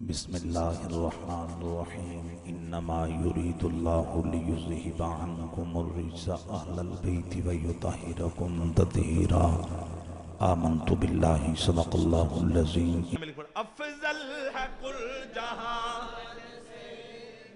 بسم اللہ الرحمن الرحیم انما یرید اللہ لیذہب عنکم الرجس اہل البیت ویطہرکم تطہیرا آمنت باللہ صدق اللہ العظیم افضل ہے کل جہاں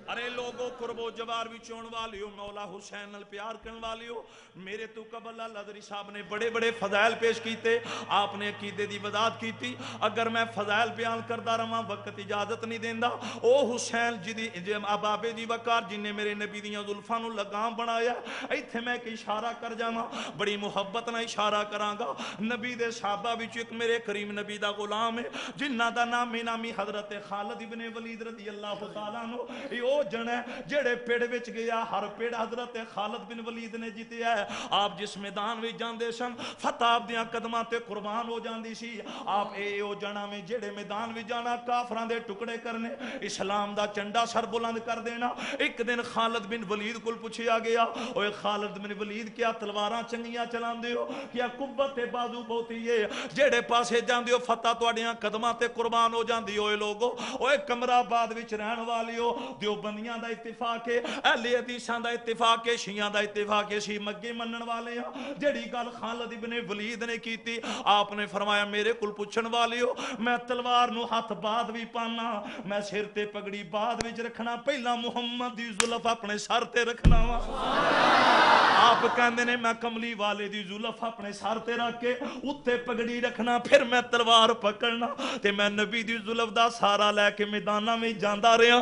ارے لوگوں قرب و جوار بھی چون والیو مولا حسین نال پیار کرن والیو میرے تو قبل الحضری صاحب نے بڑے بڑے فضائل پیش کیتے آپ نے عقیدے دی وضاحت کیتی اگر میں فضائل بیان کردا رہاں وقت اجازت نہیں دیندا او حسین جدی ابابے دی وقار جن نے میرے نبی دیاں زلفاں نو لگام بنایا ایتھے میں ایک اشارہ کر جاواں بڑی محبت نال اشارہ کراں گا نبی دے صحابہ وچ ایک میرے کریم نبی دا غلام ہے جنہاں دا نام نامی حضرت خالد ابن ولید رضی اللہ تعالیٰ عنہ او جن ہے جڑے پیڑ وچ گیا ہر پیڑ حضرت خالد بن ولید نے جیتیا ہے آپ جس میدان وچ جاندے سن فتح آپ دیاں قدماں تے قربان ہو جاندی سی آپ او جنا میں جڑے میدان وچ جانا کافراں دے ٹکڑے کرنے اسلام دا جھنڈا سر بلند کر دینا ایک دن خالد بن ولید کول پوچھیا گیا اوے خالد بن ولید کیا تلواراں چنگیاں چلاندے ہو کیا قوت بازو بہتی ہے جڑے پاسے جاندے ہو فتح تواڈیاں قدماں تے قربان ہو جاندی ہوئے لوگو اوے کمرہ آباد وچ رہن والیو دیوبندیاں دا اتفاق ہے اہل حدیثاں دا اتفاق ہے شیعہ دا اتفاق ہے شیعہ مگے منن والے ہیں جڑی گل خالد ابن ولید نے کیتی آپ نے فرمایا میرے کول پوچھن والیو میں تلوار نو ہاتھ بعد بھی پانا میں سر تے پگڑی بعد وچ رکھنا پہلا محمد دی زلف اپنے سر تے رکھنا وا آپ کہندے نے میں کملی والے دی زلف اپنے سر تے رکھ کے اوتے پگڑی رکھنا پھر میں تلوار پکڑنا تے میں نبی دی زلف دا سہارا لے کے میداناں وچ جاندا رہا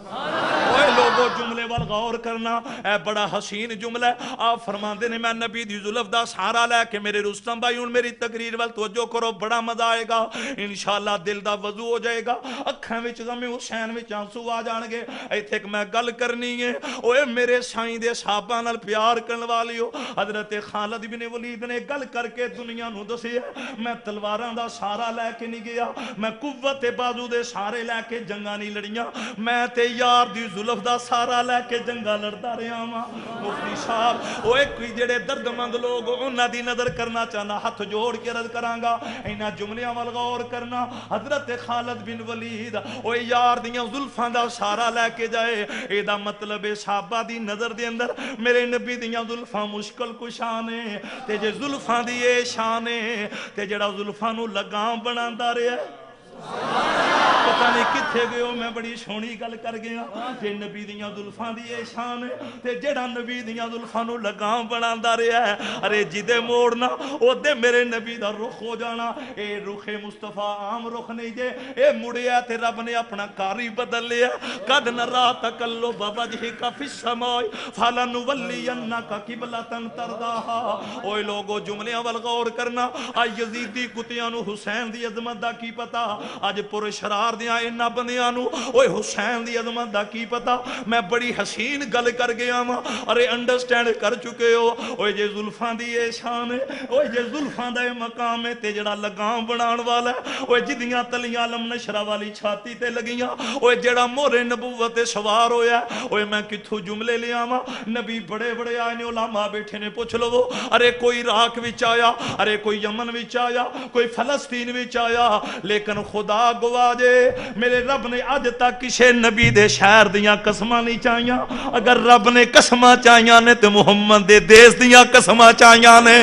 اوے لوگوں جملے وال غور کرنا اے بڑا حسین جملہ ہے آپ فرماندے نے میں نبی دی زلف دا سہارا لے کے میرے رستم بھائی ہن میری تقریر وال توجہ کرو بڑا مزہ آئے گا انشاءاللہ دل دا وضو ہو جائے گا اکھاں وچ غم حسین وچ آنسو آ جان گے ایتھے میں گل کرنی ہے اوے میرے سائیں دے صحابہ نال پیار کرن والیو حضرت خالد بن ولید نے گل کر کے دنیا نو دسیا میں تلواراں دا سہارا لے کے نہیں گیا میں قوت بازو دے سہارے لے کے جنگاں نہیں لڑیاں میں تے یار دی زلف دا سارا لے کے جنگا لڑتا رہا ہاں مفتی صاحب اوے کوئی جڑے درد مند لوگ انہاں دی نظر کرنا چاہنا ہاتھ جوڑ کے عرض کراں گا انہاں جملیاں وال غور کرنا حضرت خالد بن ولید اوے یار دیاں زلفاں دا سارا لے کے جائے اے دا مطلب ہے صحابہ دی نظر دے اندر میرے نبی دیاں زلفاں مشکل کشاں نے تے جے زلفاں دی اے شان ہے تے جڑا زلفاں نو لگام بناندا رہیا ہے پتہ نہیں کتھے گئے ہو میں بڑی سونی گل کر گیا تے نبی دیاں زلفاں دی اے شان ہے تے جڑا نبی دیاں زلفاں نو لگام بناندا رہیا ہے ارے جدے موڑنا او دے میرے نبی دا رخ ہو جانا اے رخ مصطفیٰ عام رخ نہیں جے اے مڑیا تے رب نے اپنا کاری بدل لیا قد نرا تقلب وجهک فی السماء فلنولینک قبلۃ ترضاها اوے لوگو جملیاں وال غور کرنا آ یزیدی کتیاں نو حسین دی عظمت دا کی پتہ اج پر شرار دیاں انہاں بندیاں نو اوے حسین دی عظمت دا کی پتہ میں بڑی حسین گل کر گیا ہاں ارے انڈرسٹینڈ کر چکے ہو اوے جے زلفاں دی اے شان ہے اوے جے زلفاں دا اے مقام ہے تے جڑا لگام بنان والا ہے اوے جدیاں تلیاں علم نشرہ والی چھاتی تے لگیاں اوے جڑا مورے نبوت سوار ہویا ہے اوے میں کتھوں جملے لے آواں نبی بڑے بڑے آئے نے علماء بیٹھے نے پوچھ لو ارے کوئی عراق وچ آیا ارے کوئی یمن وچ آیا کوئی فلسطین وچ آیا لیکن خدا گواہ جے میرے رب نے آج تک کسے نبی دے شہر دیاں قسماں نہیں چاہیاں اگر رب نے قسماں چاہیاں نے تو محمد دے دیس دیاں قسماں چاہیاں نے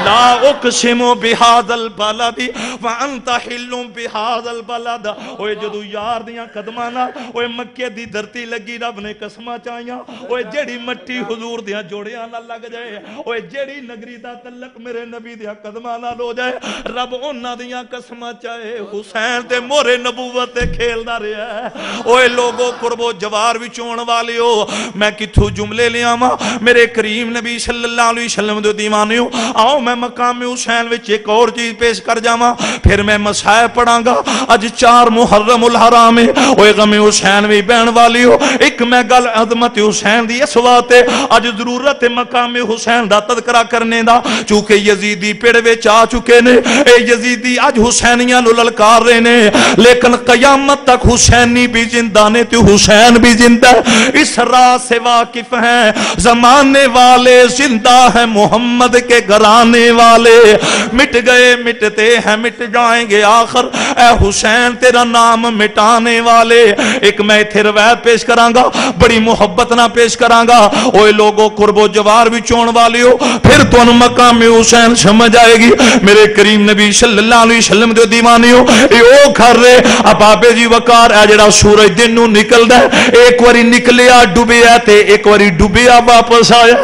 لا اقسم بہذا البلد وانت حل بہذا البلد اوے جدو یار دیاں قدماں نال اوے مکے دی دھرتی لگی رب نے قسماں چاہیاں اوے جیڑی مٹی حضور دیاں جوڑیاں نال لگ جائے اوے جیڑی نگری دا تعلق میرے نبی دیاں قدماں نال ہو جائے رب انہاں دیاں قسماں چاہے حسین تے مورے نبوت تے کھیلدا رہیا ہے اوے لوگو قرب و جوار وچ ہون والیو میں کتھوں جملے لے آواں میرے کریم نبی صلی اللہ علیہ وسلم دے دیوانیو آؤ میں مقام حسین وچ ایک اور چیز پیش کر جاواں پھر میں مسائل پڑھاں گا اج 4 محرم الحرام اوے غم حسین وی بہن والی ہو ایک میں گل عظمت حسین دی اس واسطے اج ضرورت مقام حسین دا تذکرہ کرنے دا چونکہ یزیدی پیڑ وچ آ چکے نے اے یزیدی اج حسینیاں نو للکار رہے نے لیکن قیامت تک حسینی بھی زندہ نے تو حسین بھی زندہ اس راز سے واقف ہیں زمانے والے زندہ ہیں محمد کے گھرانے مٹانے والے مٹ گئے مٹتے ہیں مٹ جائیں گے آخر اے حسین تیرا نام مٹانے والے ایک میں تھے روایت پیش کرانگا بڑی محبت نہ پیش کرانگا اوے لوگوں قرب و جوار بھی چون والی ہو پھر تو ان مقام حسین سمجھ آئے گی میرے کریم نبی صلی اللہ علیہ وسلم دے دیوانی ہو او کھر رہے اب آبے جی وقار اے جڑا سورج دن نو نکل دے ایک واری نکلیا ڈوبیا تے ایک واری ڈوبیا واپس آیا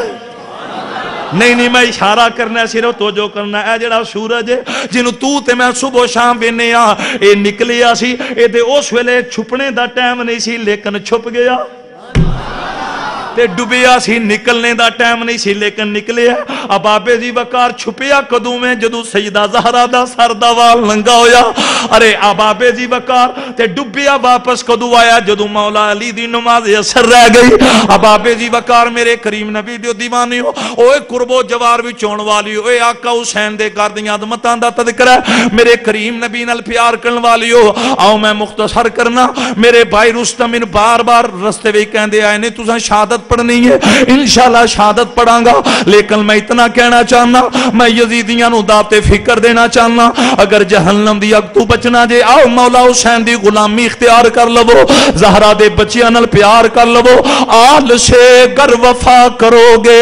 نہیں میں اشارہ کرنا صرف تو جو کرنا اے جڑا سورج جنوں تو تے میں صبح شام وینے اے نکلیا سی اے تے اس ویلے چھپنے دا ٹائم نہیں سی لیکن چھپ گیا تے ڈوبیا سی نکلنے دا ٹائم نہیں سی لیکن نکلے اب آبے جی وقار چھپیا کدوں میں جدو سیدہ زہرا دا سر دا وال ننگا ہویا ارے اب آبے جی وقار تے ڈوبیا واپس کدوں آیا جدو مولا علی دی نماز اثر رہ گئی اب آبے جی وقار میرے کریم نبی دیو دیوانی ہو اوے قرب و جوار بھی چون والی ہو اے آقا حسین دے گاردیاں عظمتاں دا تذکرہ میرے کریم نبی نال پیار کرن والی ہو آؤ میں مختصر کرنا میرے بھائی رستم ان بار بار رستے وی کہندے آئے نے تساں شہادت پڑھنی ہے انشاءاللہ شہادت پڑھاں گا لیکن میں اتنا کہنا چاہنا میں یزیدیاں نو دعوت فکر دینا چاہنا اگر جہنم دی اگ تو بچنا جے آؤ مولا حسین دی غلامی اختیار کر لو زہرا دے بچیاں نال پیار کر لو آل سے گر وفا کرو گے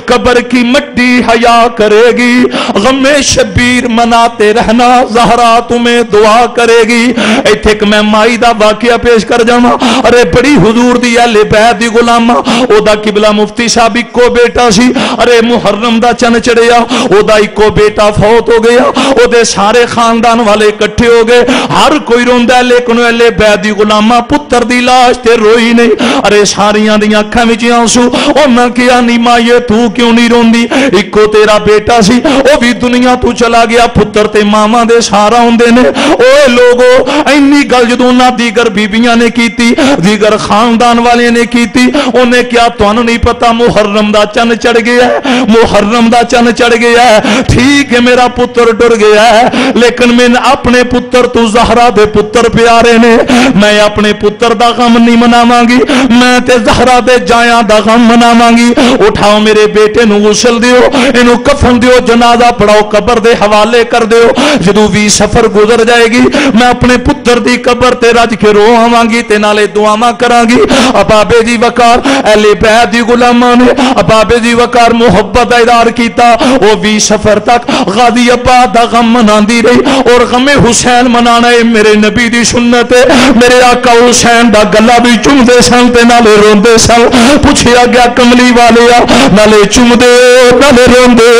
قبر کی مٹی حیا کرے گی غم شبیر مناتے رہنا زہرا تمہیں دعا کرے گی ایتھے کہ میں مائی دا واقعہ پیش کر جاواں ارے بڑی حضور دی اہل بیت دی غلامہ او دا قبلہ مفتی صاحب کو بیٹا سی ارے محرم دا چن چڑھیا او دا کو بیٹا فوت ہو گیا او دے سارے خاندان والے اکٹھے ہو گئے ہر کوئی روندا لیکن اہل بیت دی غلامہ پتر دی لاش تے روئی نہیں ارے ساریاں دی اکھاں وچ آنسو او میں کیا نہیں ماں یہ تو کیوں نہیں روندی اکو تیرا بیٹا سی او بھی دنیا تو چلا گیا پتر تے ماما دے سارا ہوندے نے او لوگو اینی گل جدوں نہ دیگر بیبیاں نے کیتی دیگر خاندان والے نے کیتی انہیں کیا تو نہیں پتا محرم دا چن چڑھ گیا ہے محرم دا چن چڑھ گیا ہے ٹھیک ہے میرا پتر ڈر گیا ہے لیکن میں اپنے پتر تو زہرا دے پتر پیارے نے میں اپنے پتر دا غم نہیں مناواں گی میں تے زہرا دے جایاں دا غم مناواں گی اٹھاؤ میرے بیٹے نو غسل دیو اینو کفن دیو جنازہ پڑھاؤ قبر دے حوالے کر دیو جدوں وی سفر گزر جائے گی میں اپنے پتر دی قبر تے رج کے رو آواں گی تے نالے دعاواں کراں گی ابابے جی وقار اہل بیت دی غلاماں نے ابابے جی وقار محبت اظہار کیتا او بھی سفر تک غازی آباد دا غم مناندی رہی اور غم حسین منانا ہے میرے نبی دی سنت ہے میرے آقا حسین دا گلا بھی چوم دے سن تے نالے روندے سن پوچھیا گیا کملی والیا نالے چوم دے نالے روندے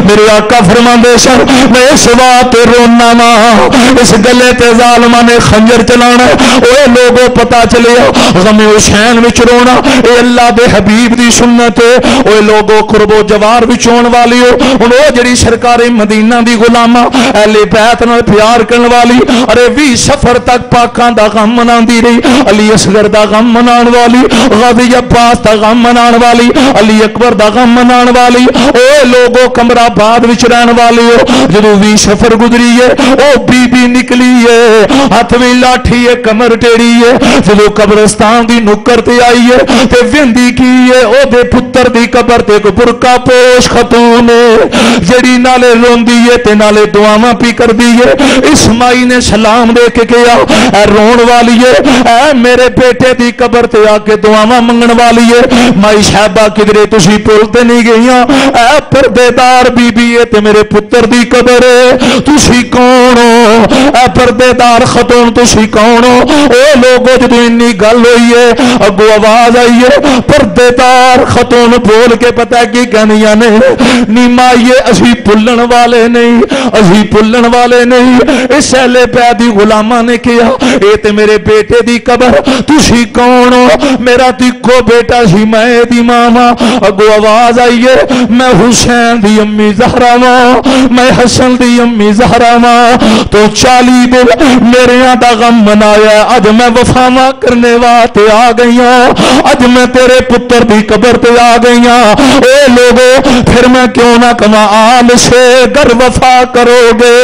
میرے آقا فرماندے سن میں اس واسطے رونا وا اس گلے تے ظالماں نے خنجر چلانا اوے لوگوں پتہ چلیا غم حسین وچ رونا اے اللہ دے حبیب دی سنت ہے اوے لوگوں قرب و جوار وچون والی ہو ہن او جڑی سرکار مدینہ دی غلامہ اہل بیت نال پیار کرن والی ارے وی سفر تک پاکاں دا غم مناندی رہی علی اصغر دا غم منان والی غازی عباس دا غم منان والی علی اکبر دا غم منان والی اوے لوگوں کمرہ آباد وچ رہن والی ہو جدوں وی سفر گزری ہے او بی بی نکلی ہے ہاتھ وی لاٹھی ہے کمر ٹیڑی ہے جدوں قبرستان دی نکر تے آئی ہے تے ویندی کی ہے او دے پتر دی قبر تے کو برقع پوش خاتون جڑی نالے روندی ہے تے نالے دعاواں پی کردی ہے اسماعیل نے سلام دے کے کہیا اے رون والی ہے اے میرے بیٹے دی قبر تے آ کے دعاواں منگن والی ہے مائی صاحبہ کدرے تسی بولتے نہیں گئیاں اے پردے دار بی بی ہے تے میرے پتر دی قبر ہے تسی کون ہو اے پردے دار خاتون تسی کون ہو او لوگوں جدوں انی گل ہوئی ہے اگو آواز آئی ہے پردے دار خاتون بول کے پتہ کی کہنیاں نے نیما یہ اسی پلن والے نہیں اسی پلن والے نہیں اس اہل بیت دی غلاماں نے کہا اے تے میرے بیٹے دی قبر تسی کون ہو میرا تکو بیٹا سی میں دی ماما اگو آواز آئی ہے میں حسین دی امی زہرا ماں میں حسن دی امی زہرا ماں تو 40 دن میرے دا غم منایا اج میں وفاواں کرنے واسطے آ گئیاں اج میں تیرے پتر دی قبر تے آ گئیاں اے لوگو پھر میں کیوں نہ کما آل سے گر وفا کرو گے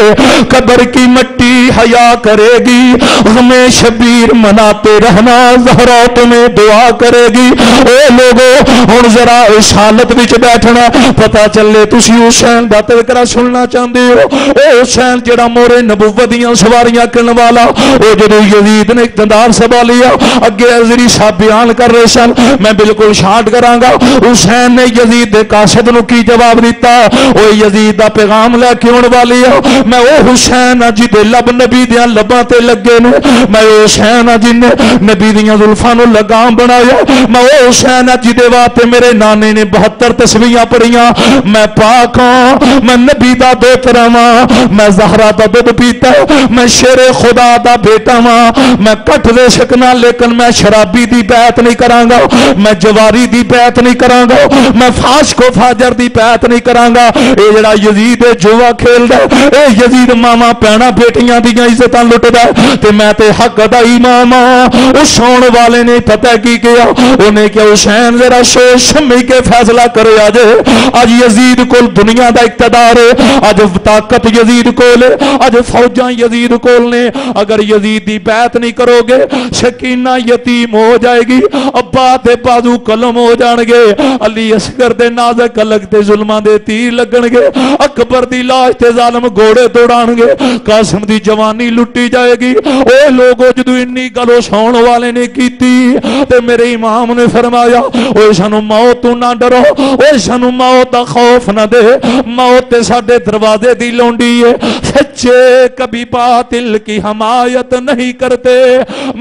قبر کی مٹی حیا کرے گی غم شبیر مناتے رہنا، زہرا تمہیں دعا کرے گی۔ اے لوگو ہن ذرا اس حالت وچ بیٹھنا، پتہ چلے تسی حسین دا تذکرہ سننا چاہندے ہو۔ اے حسین جڑا مورے نبوت دیاں سواریاں کرن والا، او جدوں یزید نے اقتدار سنبھالیا، اگے عزری صاحب بیان کر رہے سن، میں بالکل شارٹ کراں گا۔ حسین نے یزید دے قاصد نو کی جواب دیتا؟ او یزید دا پیغام لے کے آن والی ہو، میں او حسین ہاں جدے لب نبی دیاں لباں تے لگے نے، میں او حسین ہاں جن نے نبی دیاں زلفاں نو لگام بنایا، میں او حسین ہاں جدے واسطے میرے نانے نے 72 تسبیحاں پڑھیاں، میں پاک ہاں، میں نبی دا دوترا ہاں، میں زہرا دا دودھ پیتا، میں شیر خدا دا بیٹا ہاں، میں کٹ دے سکنا لیکن میں شرابی دی بیعت نہیں کراں گا، میں جواری دی بیعت نہیں کراں گا، میں فاسق و فاجر دی بیعت نہیں کراں گا۔ اے جڑا یزید جوا کھیلدا، اے یزید ماما پینا بیٹیاں دیاں عزتاں لٹدا، تے میں تے حق دا امام ہاں۔ اس سون والے نے پتہ کی کیا، انہیں کہ حسین ذرا سوچ سمجھ کے فیصلہ کرے، اج یزید کول دنیا دا اقتدار ہے، اج طاقت یزید کول ہے، اج فوجاں یزید کول نے، اگر یزید دی بیعت نہیں کرو گے سکینہ یتیم ہو جائے گی، ابا تے بازو قلم ہو جان گے، علی اصغر دے نازک الگ تے ظلماں دے تیر لگن گے، اکبر دی لاش تے ظالم گھوڑے دوڑان گے، قاسم دی جوانی لٹی جائے گی۔ اے لوگو جدو انی گلو سون والے نے کیتی تے میرے امام نے فرمایا، اوے سانو موت تو نہ ڈرو، اوے سانو موت دا خوف نہ دے، موت تے ساڈے دروازے دی لونڈی ہے، سچے کبھی باطل کی حمایت نہیں کرتے،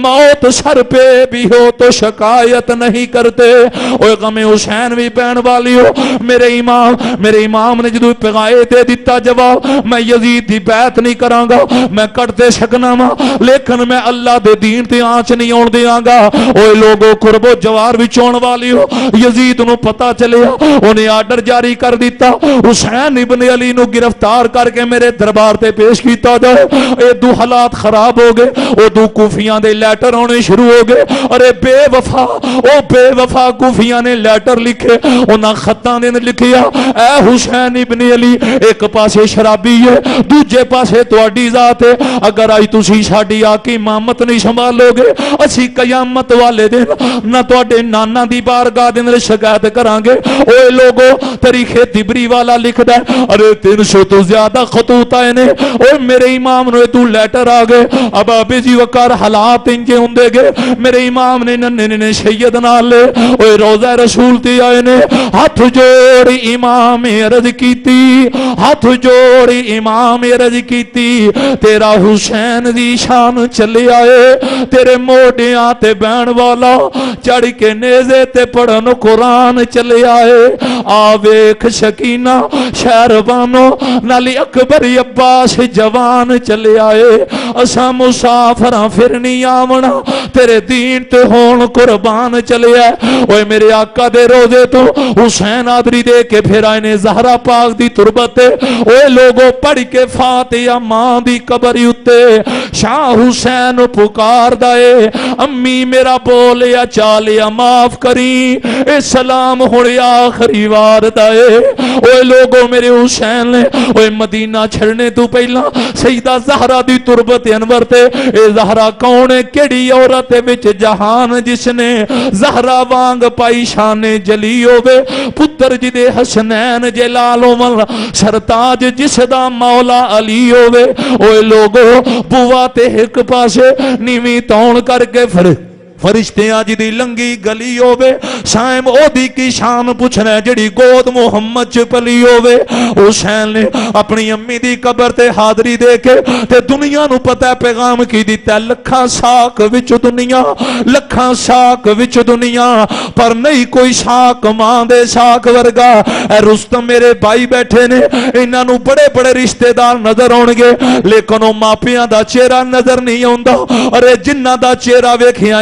موت سر پہ بھی ہو تو شکایت نہیں کرتے۔ اوے غم حسین بھی پہن والی ہو، میرے امام نے جدو پیغائے دے دیتا جواب، میں یزید دی بیعت نہیں کراں گا، میں کٹ دے سکنا وا لیکن میں اللہ دے دین تے آنچ نہیں آن دیاں گا۔ اوے لوگو قرب و جوار وچ آن والی ہو، یزید نو پتہ چلیا، انہیں آرڈر جاری کر دیتا حسین ابن علی نو گرفتار کر کے میرے دربار تے پیش کیتا جائے۔ اے دو حالات خراب ہو گئے، او دو کوفیاں دے لیٹر ہونے شروع ہو گئے، ارے بے وفا کوفیاں نے لیٹر لکھے، انہاں خطاں نے لکھیا، اے حسین ابن علی ایک پاسے شرابی ہے، دوجے پاسے تواڈی ذات ہے، اگر آج تسی ساڈی آکی امامت نہیں سنبھالو گے، اسی قیامت والے دن نہ تواڈے نانا دی بارگاہ دے اندر شکایت کران گے۔ اوے لوگو تاریخ تبری والا لکھدا ہے، ارے 300 تو زیادہ خطوط آئے نے، اوے میرے امام نے تو لیٹر آ گئے، اب ابے جی وقار حالات انجے ہوندے گے، میرے امام نے ننے سید نال لے، اوے روضہ رسول تے آئے نے، ہاتھ جوڑ امام عرض کیتی، ہاتھ جوڑ امام عرض کیتی، تیرا حسین دی شان چلے آئے، تیرے موڈیاں تے بہن والا چڑھ کے نیزے تے پڑھن قرآن چلے آئے، آویکھ شکینہ شہربانو نالی اکبر عباس جوان چلے آئے، اسا مسافراں پھر نہیں آونا، تیرے دین تے ہون قربان چلے آئے۔ اوے میرے آقا دے روزے تو حسین آدری دے کے پھر آئے نے زہرا پاک دی تربت، اوے لوگو پڑھ کے فاتحہ ماں دی قبری اتے، شاہ حسین پکار دائے، امی میرا بولیا چالیا معاف کری، اے سلام ہوڑے آخری وار دائے۔ اوے لوگو میرے حسین نے اوے مدینہ چھڑنے تو پہلا سیدہ زہرا دی تربت انور تے، اے زہرا کونے کیڑی عورت وچ جہان جس نے زہرا وانگ پائی شان جلی ہووے، پتر جدے حسنین جلال ہوون، سرتاج جس دا مولا علی ہووے۔ اوے لوگو بوا تے ایک پاسے نیویں تون کر کے فرشتے آج دی لنگی گلی ہووے، سائم او دی کی شان پوچھنا جڑی گود محمد چ پلی ہووے۔ حسین نے اپنی امی دی قبر تے حاضری دے کے تے دنیا نو پتہ پیغام کی دیتا، لکھاں ساک وچ دنیا، لکھاں ساک وچ دنیا، پر نہیں کوئی ساک ماں دے ساک ورگا۔ اے رستم میرے بھائی بیٹھے نے، انہاں نو بڑے بڑے رشتہ دار نظر آن گے لیکن او ماپیاں دا چہرہ نظر نہیں آندا، ارے جنہاں دا چہرہ ویکھیاں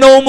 9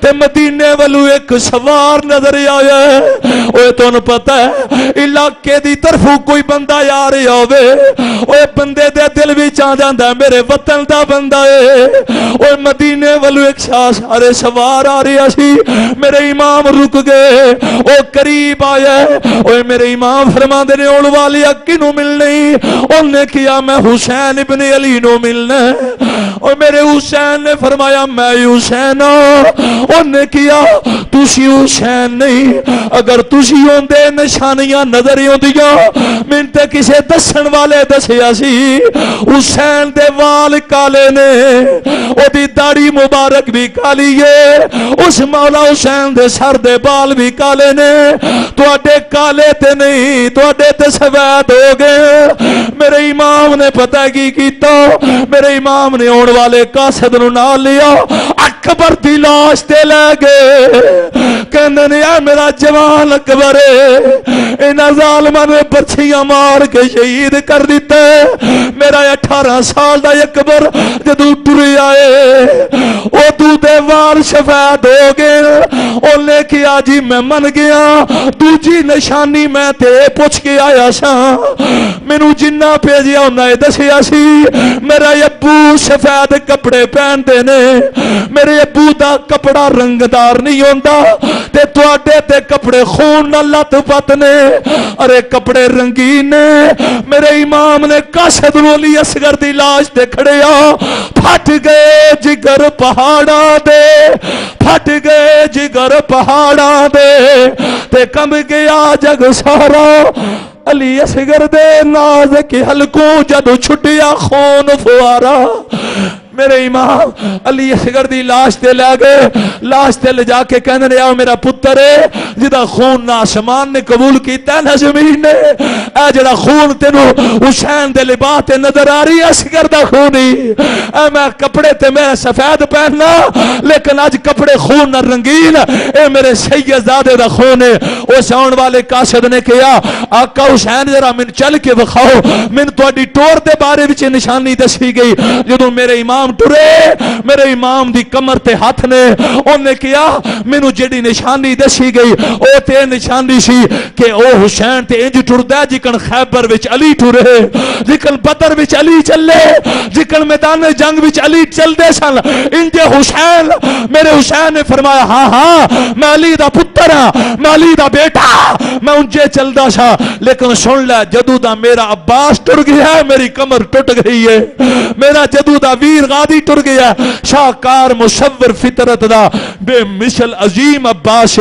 تے مدینے والو ایک سوار نظر آیا اوے تانوں پتہ ہے علاقے دی طرفوں کوئی بندہ آ رہا ہوے اوے بندے دے دل وچ آ جاندا میرے وطن دا بندہ ہے اوے مدینے والو ایک سارے سوار آ رہا سی میرے امام رک گئے او قریب آیا اوے میرے امام فرماندے نے اون والی کینوں ملنی انہوں نے کیا میں حسین ابن علی نو ملنا اور میرے حسین نے فرمایا میں حسین انہوں نے کیا تسی حسین نہیں اگر تسی ہوندے نشانیاں نظر ہوندیاں من تے کسے دسن والے دسیا سی حسین دے وال کالے نے او دی داڑھی مبارک بھی کالی ہے اس مولا حسین دے سر دے بال بھی کالے نے تواڈے کالے تے نہیں تواڈے تے سفید ہو گئے میرے امام نے پتہ کی کیتا میرے امام نے اون والے قاصد نو نال لیا اکبر دی لاش تے لے گئے کہندے نے اے میرا جوان اکبر انہاں ظالماں نے پرچھیاں مار کے شہید کر دیتا میرا 18 سال دا اکبر جدوں ٹریا ہے او دے وال سفید ہو گئے انہوں نے کیا جی میں من گیا دوجی نشانی میں تے پوچھ کے آیا سا مینوں جنہ بھیجیا انہاں دسیا سی میرا ابو سفید کپڑے پہنتے نے میرے ابو دا کپڑا رنگدار نہیں ہوندا تے تواڈے تے کپڑے خون نال لت پت نے ارے کپڑے رنگین نے میرے امام نے قاصد ولی اصغر دی لاش تے کھڑیا پھٹ گئے جگر پہاڑا دے پھٹ گئے جگر پہاڑا دے تے کم گیا جگ سارا علی اصغر دے ناز کے حلقوں جدو چھٹیا خون فوارا میرے امام علی اصغر دی لاش تے لے گئے لاش تے لے جا کے کہنے لیا میرا پتر ہے جدا خون نہ آسمان نے قبول کیتا نہ زمین نے اے جڑا خون تینو حسین دے لباس تے نظر آ رہی اصغر دا خونی اے میں کپڑے تے میں سفید پہننا لیکن آج کپڑے خون نہ رنگین اے میرے سید زادے دا خون ہے اس آن والے قاصد نے کیا آقا حسین ذرا من چل کے وکھاؤ من تواڈی ٹور دے بارے وچ نشانی دسی گئی جدوں میرے امام ٹرے میرے امام دی کمر تے ہاتھ نے انہوں نے کیا مینوں جڑی نشانی دسی گئی او تے نشانی سی کہ او حسین تے انج ٹردا جکن خیبر وچ علی ٹرے جکن بدر وچ علی چلے جکن میدان جنگ وچ علی چلدے سن انج حسین میرے حسین نے فرمایا ہاں ہاں میں علی دا پتر ہاں میں علی دا بیٹا میں انجے چلدا سا لیکن سن لے جدوں دا میرا عباس ٹر گیا میری کمر ٹوٹ گئی ہے میرا جدوں دا ویر غادی ٹر گیا شاہکار مصور فطرت دا بے مثل عظیم عباس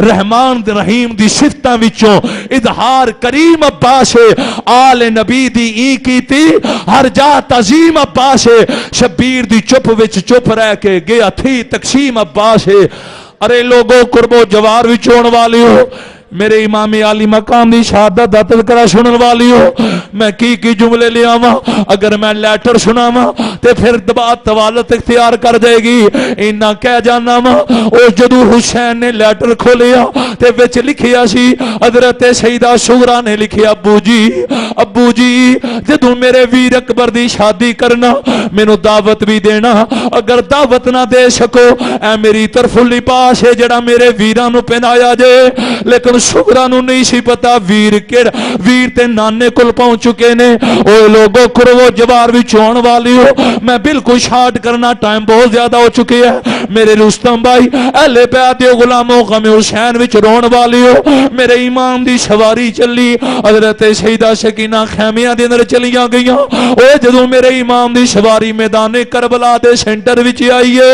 رحمان رحیم دی صفتاں وچوں اظہار کریم عباس آل نبی دی ای کیتی ہر جا تعظیم عباس شبیر دی چپ وچ چپ رہ کے گیا تھی تقسیم عباس ارے لوگوں قرب و جوار وچ ہون والے ہو میرے امام عالی مقام دی شہادت دا تذکرہ سنن والی ہو میں کی جملے لے آواں اگر میں لیٹر سناواں تے پھر دبات توالت اختیار کر جائے گی انہاں کہہ جانا وا او جدو حسین نے لیٹر کھولیا تے وچ لکھیا سی حضرت سیدہ شورا نے لکھیا ابو جی جدو میرے ویر اکبر دی شادی کرنا مینوں دعوت بھی دینا اگر دعوت نہ دے سکو اے میری طرف لباس ہے جڑا میرے ویراں نو پہنایا جے لیکن شکرا نو نہیں سی پتا ویر تے نانے کل پہنچ چکے نے او لوگوں کرو جوار بھی چون والی ہو میں بالکل شارٹ کرنا ٹائم بہت زیادہ ہو چکے ہے میرے رستم بھائی اہل بیت غلاموں غم حسین وچ رون والی ہو میرے امام دی سواری چلی حضرت سیدہ سکینہ خیمیاں دے اندر چلیاں گئیاں او جدوں میرے امام دی سواری میدان کربلا دے سینٹر وچ آئی ہے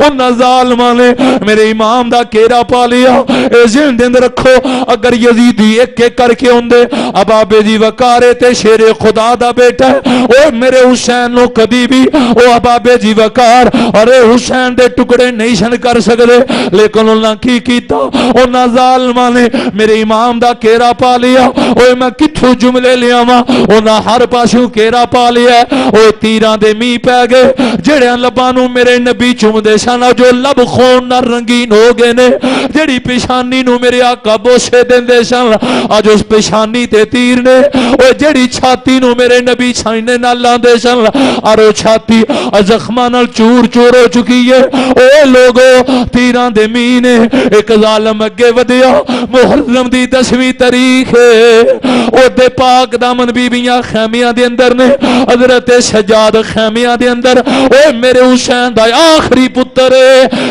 انہاں ظالماں نے میرے امام دا کیرا پا لیا اے ذہن دے اندر رکھو اگر یزیدی ایک ایک کر کے ہوندے ابابے دی وقارے تے شیر خدا دا بیٹا او میرے حسین نو کبھی بھی او ابابے جی وقار اور حسین دے ٹکڑے نہیں سن کر سکدے لیکن انہاں کی کیتا انہاں ظالماں نے میرے امام دا کیرا پا لیا او میں کتھوں جملے لیاواں انہاں ہر پاسوں کیرا پا لیا او تیراں دے می پے گئے جڑیاں لباں نو میرے نبی چومدے سن جو لب خون نال رنگین ہو گئے نے جڑی پیشانی نو میرے آقا دلاسے دیندے سن اج اس پیشانی تے تیر نے او جڑی چھاتی نو میرے نبی چھانے نال لاندے سن اور او چھاتی زخماں نال چور چور ہو چکی ہے اے لوگو تیراں دے مین ایک ظالم اگے ودیا محرم دی 10ویں تاریخ او دے پاک دامن بیبیاں خیمیاں دے اندر نے حضرت سجاد خیمیاں دے اندر اے میرے حسین دا آخری پتر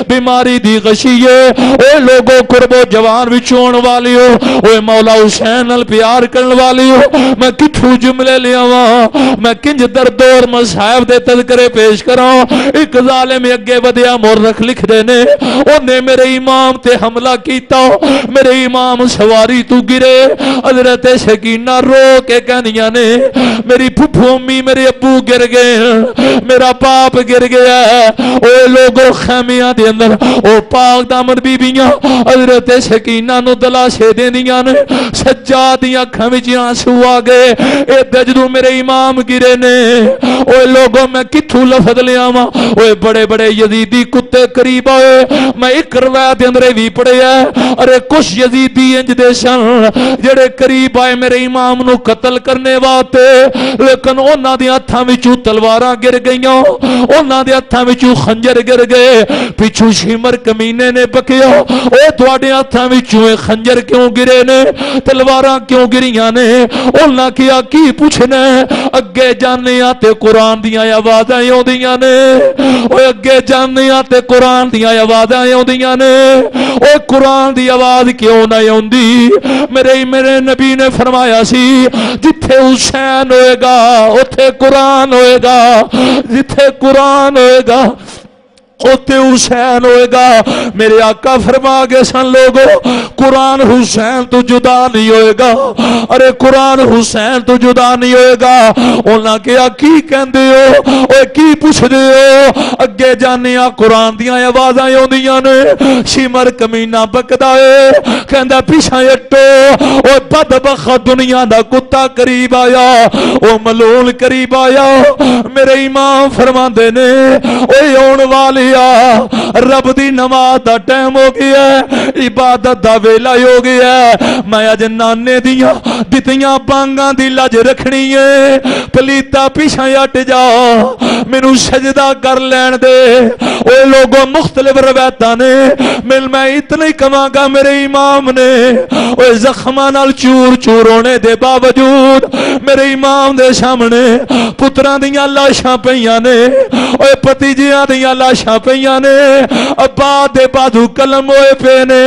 بیماری دی غشیے اے لوگو قرب و جوان وچون والیو اے مولا حسین نال پیار کرن والیو میں کتھوں جملے لیاواں میں کنج درد اور مصائب دے تذکرے پیش کراں ایک ظالم اگے ودیا مورخ لکھ دے نے اونے میرے امام تے حملہ کیتا میرے امام سواری تو گرے حضرت سکینہ رو کے کہنیاں نے میری پھپھو امی میرے ابو گر گئے میرا باپ گر گیا او لوگو خیمیاں دے اندر او پاک دامن بیبیاں حضرت سکینہ نو دلاسے دیندیاں نے سجاد دی اکھاں وچ آنسو آ گئے اے جدوں میرے امام گرے نے او لوگوں میں کتھوں لفظ لے آواں اوے بڑے بڑے یزیدی کتے قریب آئے میں ایک روایت اندر بھی پڑھیا ارے کچھ یزیدی انج دے سن جڑے قریب آئے میرے امام نو قتل کرنے واسطے لیکن انہاں دے ہتھاں وچوں تلواراں گر گئیاں انہاں دے ہتھاں وچوں خنجر گر گئے پچھوں شمر کمینے نے بکیا او تواڈے ہتھاں وچوں خنجر کیوں گرے نے تلواراں کیوں گریاں نے انہاں کیا کی پوچھنا اگے جانے تے قرآن دیاں آوازاں آوندیاں نے اوے اگے جانے تے قرآن دیاں آوازاں آوندیاں نے اوے قرآن دی آواز کیوں نہ آوندی میرے نبی نے فرمایا سی جتھے حسین ہوئے گا اوتھے قرآن ہوئے گا جتھے قرآن ہوئے گا اوتے حسین ہوئے گا میرے آقا فرما گے سن لوگو قرآن حسین تو جدا نہیں ہوئے گا ارے قرآن حسین تو جدا نہیں ہوئے گا انہاں کیا کی کہندے ہو اوے کی پوچھ دے ہو اگے جانے قرآن دیاں آوازاں آوندیاں نے شمر کمینہ بکدا اے کہندا پیچھے ہٹو او بدبخت دنیا دا کتا قریب آیا او ملول قریب آیا میرے امام فرماندے نے اوے اون والی رب دی نماز دا ٹائم ہو گیا ہے عبادت دا ویلا ہو گیا ہے میں اج نانے دیاں دتیاں بانگاں دی لج رکھنی ہے پلیتا پیچھے ہٹ جا مینوں سجدہ کر لین دے اوے لوگوں مختلف روایتاں نے میں اتنا ہی کہاں گا میرے امام نے اوے زخماں نال چور چور ہونے دے باوجود میرے امام دے سامنے پتراں دیاں لاشاں پیاں نے اوے پتیجیاں دیاں لاشاں پیاں نے ابا دے بازو قلم ہوئے پے نے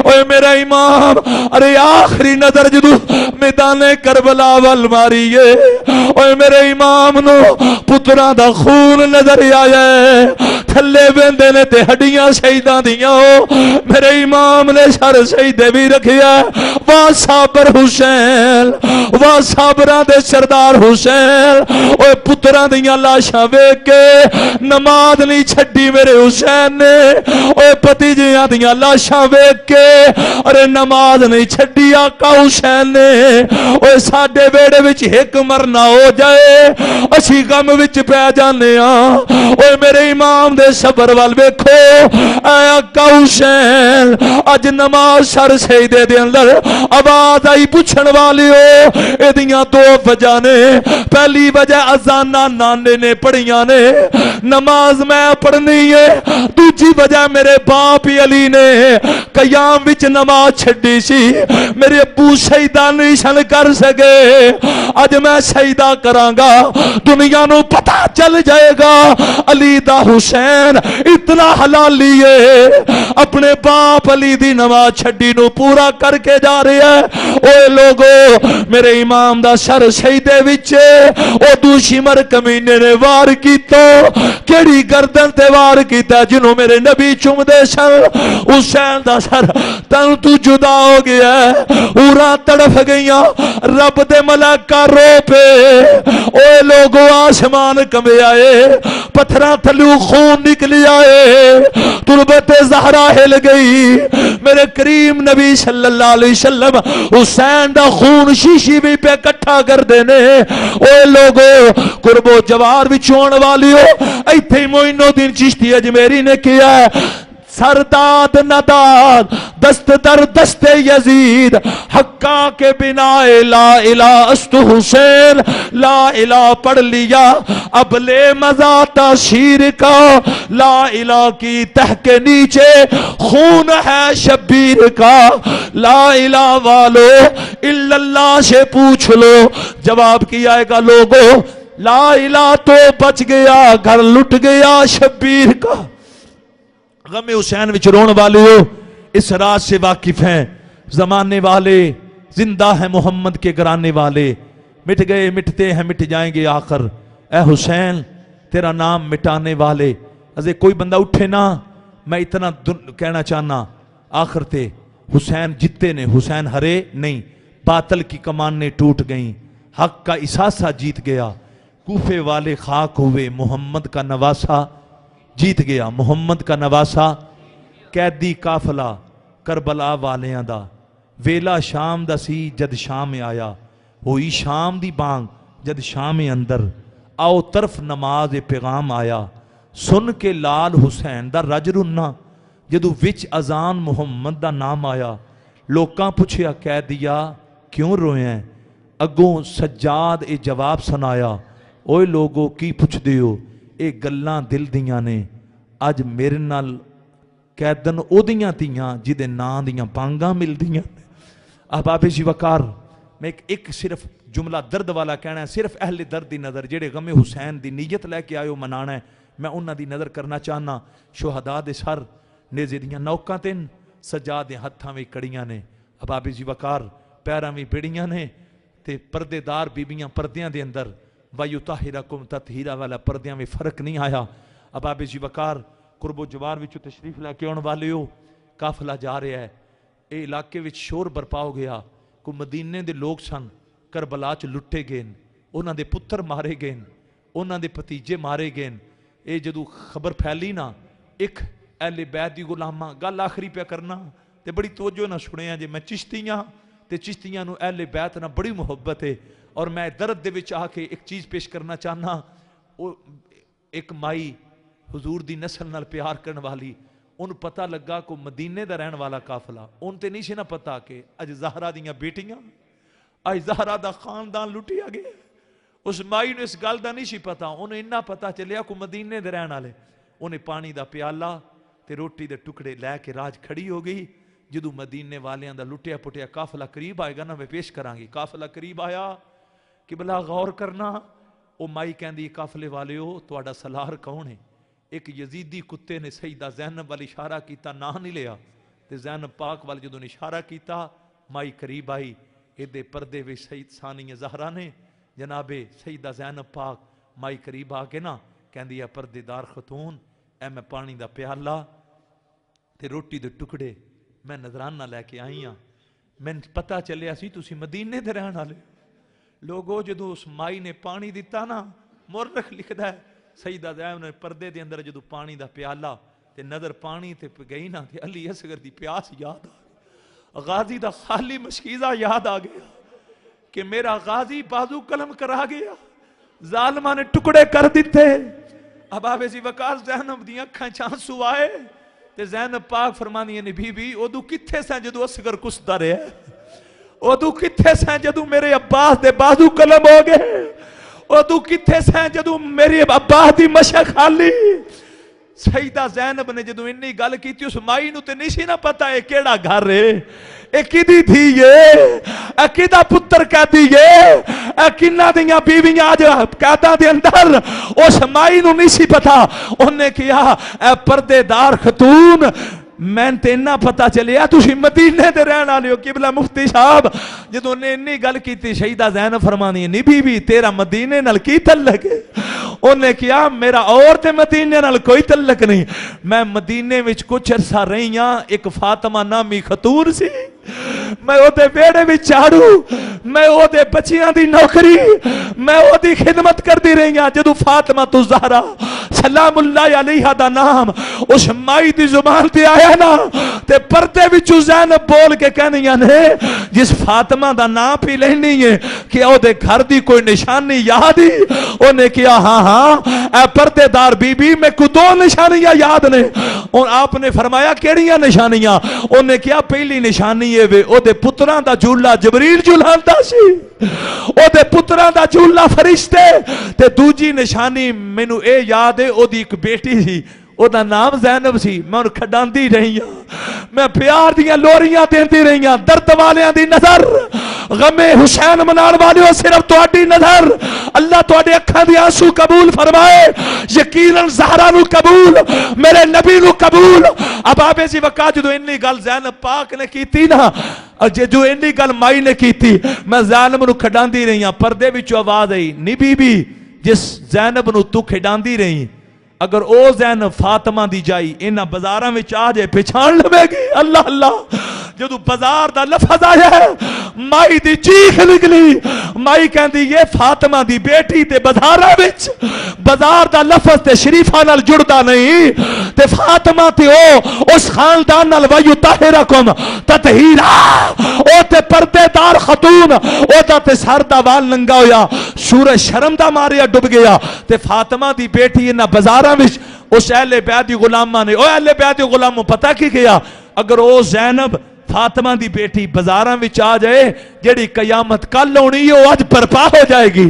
اوے میرا امام ارے آخری نظر جدو میدان کربلا وال ماری ہے اوے میرے امام نو پتراں دا خون نظر آیا ہے تھلے ویندے نے تے ہڈیاں شہیداں دیاں میرے امام نے سر شہیدے بھی رکھیا واہ صابر حسین واہ صابراں دے سردار حسین اوے پتراں دیاں لاشاں ویکھ کے نماز نہیں چھڈی میرے حسین نے اوے پتیجیاں دیاں لاشاں ویکھ کے ارے نماز نہیں چھڈی آقا حسین نے اوے ساڈے بیڑے وچ ایک مرنا ہو جائے اسی غم وچ پے جانے ہاں اوے میرے امام دے صبر وال ویکھو اے آقا حسین اج نماز سر سجدے دے اندر آواز آئی پوچھن والیو ایدیاں دو وجہ نے پہلی وجہ اذاناں نانے نے پڑھیاں نے نماز میں پڑھنی ہے دوجی وجہ میرے باپ علی نے قیام وچ نماز چھڈی سی میرے ابو سجدہ نہیں سن کر سکے اج میں سجدہ کراں گا دنیا نو پتہ چل جائے گا علی دا حسین اتنا حلالی ہے اپنے باپ علی دی نماز چھڈی نو پورا کر کے جا رہا ہے اوے لوگو میرے امام دا سر سجدے وچ او دوشی مر کمینے نے وار کیتا کیڑی گردن تے وار کیتا جنوں میرے نبی چوم دے سن حسین دا سر تن تو جدا ہو گیا اورا تڑف گئیاں رب دے ملائکہ رو پے اوے لوگو آسمان کمبے آئے پتھراں تھلو خون نکلی آئے تربت زہرا ہل گئی میرے کریم نبی صلی اللہ علیہ وسلم حسین دا خون شیشی بھی پہ کٹھا کر دینے اوے لوگو قرب و جوار بھی چون والیو ایتھے معین الدین چشتی اجمیری نے کیا سرداد نداد دست در دست یزید حقا کے بنا لا الہ است حسین لا الہ پڑھ لیا اب لے مزہ تشہیر کا لا الہ کی تہ کے نیچے خون ہے شبیر کا لا الہ والو الا اللہ سے پوچھ لو جواب کیا ہے گا لوگوں لا الہ تو بچ گیا گھر لٹ گیا شبیر کا غم حسین وچ رون والے ہو اس راز سے واقف ہیں زمانے والے زندہ ہیں محمد کے گرانے والے مٹ گئے مٹتے ہیں مٹ جائیں گے آخر اے حسین تیرا نام مٹانے والے ازے کوئی بندہ اٹھے نا میں اتنا کہنا چاہنا آخر تے حسین جتے نے حسین ہرے نہیں باطل کی کمانیں ٹوٹ گئیں حق کا احساسہ جیت گیا کوفے والے خاک ہوئے محمد کا نواسا جیت گیا محمد کا نواسا قیدی قافلہ کربلا والیاں دا ویلا شام دا سی جد شام آیا ہوئی شام دی بانگ جد شام اندر آؤ طرف نماز پیغام آیا سن کے لال حسین دا رج رنا جدو وچ اذان محمد دا نام آیا لوکاں پوچھیا قیدیا کیوں روئے ہیں اگوں سجاد اے جواب سنایا اوے لوگو کی پوچھ دیو اے گلاں دل دیاں نے اج میرے نال قیدن او دیاں تیاں جدے نام دیاں پانگاں مل دیاں احباب جی وقار میں ایک صرف جملہ درد والا کہنا ہے صرف اہل درد دی نظر جڑے غم حسین دی نیت لے کے آئے ہو منانا ہے میں انہاں دی نظر کرنا چاہنا شہداء دے سر نیزے دیاں نوکاں تین سجاد دے ہتھاں وی کڑیاں نے احباب جی وقار پیراں وی بیڑیاں نے تے پردے دار بیبیاں پردیاں دے اندر وَيُطَهِّرَكُمْ تَطْهِيرًا والا پردیاں میں فرق نہیں آیا احباب جی وقار قرب و جوار وچ تشریف لے کے آن والے ہو قافلہ جا رہا ہے اے علاقے وچ شور برپا ہو گیا کو مدینے دے لوگ سن کربلا چ لٹے گئے انہاں دے پتر مارے گئے انہاں دے بھتیجے مارے گئے اے جدو خبر پھیلی نا ایک اہل بیت دی غلاماں گل آخری پہ کرنا تے بڑی توجہ نہ سنیا جے میں چشتیاں تے چشتیاں نو اہل بیت نہ بڑی محبت ہے اور میں درد دے وچ آ کے ایک چیز پیش کرنا چاہنا ایک مائی حضور دی نسل نال پیار کرن والی ان پتہ لگا کو مدینے دا رہن والا قافلہ ان تے نہیں سی نہ پتا کہ اج زہرا دیاں بیٹیاں اج زہرا دا خاندان لٹیا گیا اس مائی نے اس گل دا نہیں سی پتا انہیں اتنا پتا چلیا کو مدینے دے رہن والے انہیں پانی دا پیالہ تے روٹی دے ٹکڑے لے کے راج کھڑی ہو گئی جدو مدینے والیاں دا لٹیا پٹیا قافلہ قریب آئے گا نا میں پیش کراں گی قافلہ قریب آیا کہ بلا غور کرنا او مائی کہندی قافلے والے ہو تواڈا سالار کون ہے ایک یزیدی کتے نے سیدہ زینب والی اشارہ کیتا نہ نہیں لیا تے زینب پاک والی جدو نے اشارہ کیتا مائی قریب آئی ایدے پردے وچ سید ثانی زہرا نے جناب سیدہ زینب پاک مائی قریب آ کے نا کہندی ہے پردے دار خاتون اے میں پانی دا پیالہ تے روٹی دے ٹکڑے میں نظرانہ لے کے آئی ہاں میں پتہ چلیا سی تسی مدینے دے رہن والے لوگو جدو اس مائی نے پانی دیتا نا مورخ لکھدا ہے سیدہ زینب نے پردے دے اندر جدو پانی دا پیالہ تے نظر پانی تے گئی نا تے علی اصغر دی پیاس یاد آ گئی غازی دا خالی مشکیزہ یاد آ گیا کہ میرا غازی بازو قلم کرا گیا ظالمہ نے ٹکڑے کر دیتے احباب جی وقار زینب دی اکھاں چانسو آئے تے زینب پاک فرمانی نے بی بی ادو کتھے سیں جدو اصغر کسدا رہے ادو کتھے سیں جدو میرے عباس دے بازو قلم ہو گئے ادو کتھے سیں جدو میرے عباس دی مشق خالی سیدہ زینب نے جدو انی گل کیتی اس مائی نو تے نہیں سی نہ پتا ہے کیڑا گھر ہے اے کدی تھی یہ اے کدا پتر کہتی یہ اے کنہ دیاں بیویاں آج قیداں دے اندر اس مائی نو نہیں سی پتا انہیں کیا اے پردے دار خاتون میں تے نہ پتا چلیا تسی مدینے دے رہن والے ہو قبلہ مفتی صاحب جدوں نے انی گل کیتی سیدہ زینب فرمانی نہیں بی بی تیرا مدینے نال کی تعلق ہے انہیں کیا میرا اور تے مدینے نال کوئی تعلق نہیں میں مدینے وچ کچھ عرصہ رہی ہاں ایک فاطمہ نامی خاتون سی میں او دے بیڑے وچ جھاڑو میں او دے بچیاں دی نوکری میں او دی خدمت کردی رہی ہاں جدوں فاطمہ تو زہرا سلام اللہ علیہ دا نام اس مائی دی زبان تے آیا نا تے پردے وچوں زینب بول کے کہنیاں نے جس فاطمہ دا نام پی لینی ہے کہ او دے گھر دی کوئی نشانی یاد ہی انہیں کیا ہاں ہاں اے پردے دار بی بی میں کو دو نشانیاں یاد نے اور آپ نے فرمایا کیڑیاں نشانیاں؟ انہیں کیا پہلی نشانی ہے وے او دے پتران دا جھولا جبریل جھولاندا سی، او دے پتران دا جھولا فرشتے، تے دوجی نشانی مینوں اے یاد ہے او دی ایک بیٹی سی، او دا نام زینب سی، میں ان کھڈاندی رہی ہوں، میں پیار دیاں لوریاں دیندی رہی ہوں، درد والیاں دی نظر غم حسین منان والیوں صرف تواڈی نظر اللہ تواڈے اکھاں دی آنسو قبول فرمائے، یقیناً زہرا نو قبول، میرے نبی نو قبول۔ اب آپ ایسی وقت جو انی گل زینب پاک نے کیتی نا، جو انی گل مائی نے کیتی، میں زینب نو کھڈاندی رہی ہوں، پردے وچوں آواز آئی، نی بی بی جس زینب نو تو کھڈاندی رہی اگر او زینب فاطمہ دی جائی انہاں بازاراں وچ آ جائے پہچان لوے گی۔ اللہ اللہ، جدو بازار دا لفظ آیا ہے مائی دی چیخ نکلی، مائی کہندی یہ فاطمہ دی بیٹی تے بازاراں وچ، بازار دا لفظ تے شریفاں نال جڑدا نہیں، تے فاطمہ تے اس خاندان نال وَيُطَهِّرَكُمْ تَطْهِيرًا، او تے پردے دار خاتون، او دا تے سر دا وال ننگا ہویا، سورج شرم دا ماریا ڈب گیا، تے فاطمہ دی بیٹی انہاں بازاراں وچ اس اہل بیت دی غلاماں نے، او اہل بیت دی غلاموں پتہ کی کیا؟ اگر او زینب فاطمہ دی بیٹی بازاراں وچ آ جائے، جیڑی قیامت کل ہونی ہے وہ آج برپا ہو جائے گی،